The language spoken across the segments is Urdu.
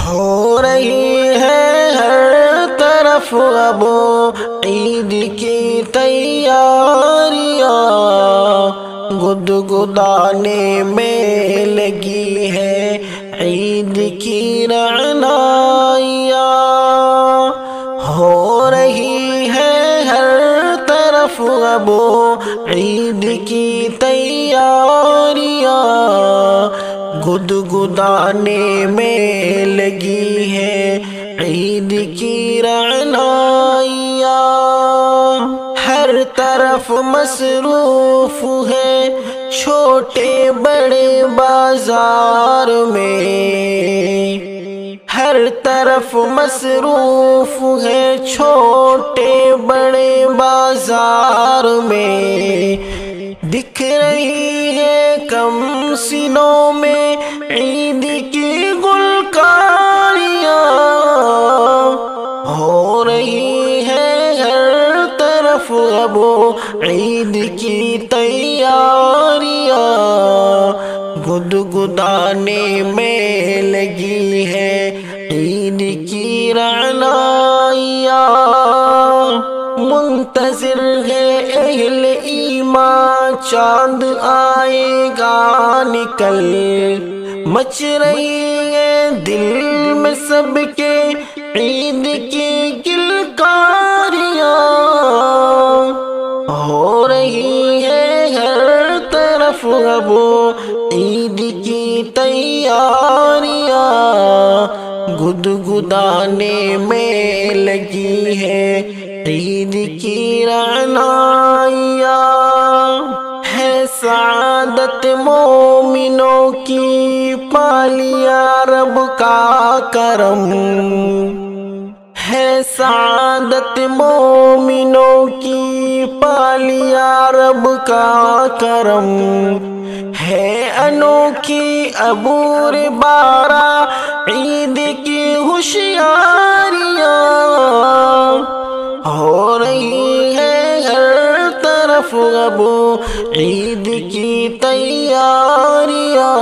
ہو رہی ہے ہر طرف اب عید کی تیاریاں، گدگدانے میں لگی ہے عید کی رعنائیاں، ہو رہی ہے ہر طرف اب عید کی تیاریاں، گدگدانے میں لگی ہے عید کی رعنائیاں، ہر طرف مصروف ہے چھوٹے بڑے بازار میں، ہر طرف مصروف ہے چھوٹے بڑے بازار میں، دکھ رہی ہے کم سینوں میں عید کی گلکاریاں، ہو رہی ہے ہر طرف اب عید کی تیاریاں، گدگدانے میں لگی ہے عید کی رعنائیاں، منتظر ہے اہل ایمان چاند آئے گا نکل، مچ رہی ہے دل میں سب کے عید کی کلکاریاں، ہو رہی ہے ہر طرف اب عید کی تیاریاں، گدگدانے میں لگی ہے عید کی رعنائیاں، ہے سعادت مومنوں کی پالیا رب کا کرم، ہے سعادت مومنوں کی پالیا رب کا کرم، ہے انوکھی عبور بارہ عید کی ہوشیاریاں، ہو رہی ہے ہر طرف اب عید کی تیاریاں،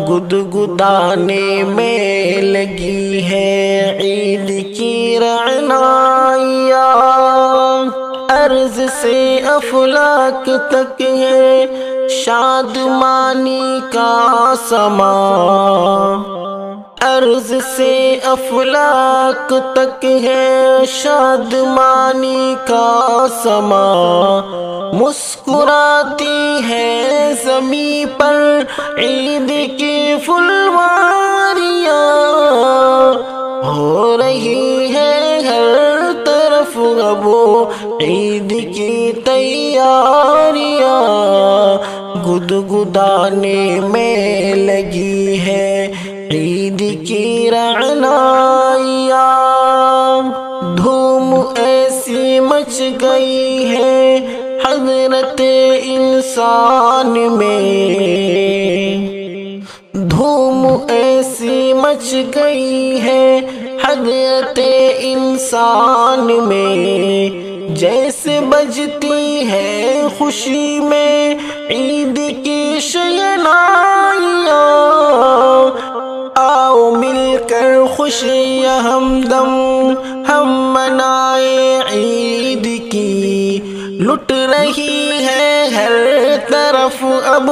گدگدانے میں لگی ہے عید کی رعنائیاں، عرض سے افلاک تک ہے شادمانی کا سما، عرض سے افلاک تک ہے شادمانی کا سما، مسکراتی ہے زمیں پر عید کی پھلواریاں، ہو رہی ہے ہر طرف اب عید کی تیاریاں، گدگدانے میں لگی ہے عید کی رعنائیاں، دھوم ایسی مچ گئی ہے حضرت انسان میں، دھوم ایسی مچ گئی ہے حضرت انسان میں، جیسے بجتی ہے خوشی میں عید کی شہنائیاں، آؤ مل کر خوشیاں ہمدم ہم منائے عید کی، لٹ رہی ہے ہر طرف اب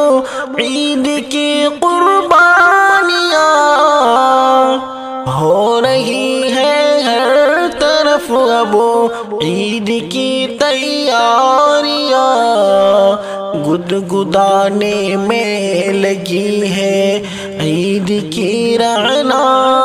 عید کی قربانیاں، ہو رہی ہے ہر طرف اب عید کی تیاریاں، گدگدانے میں لگی ہے عید کی رعنائیاں۔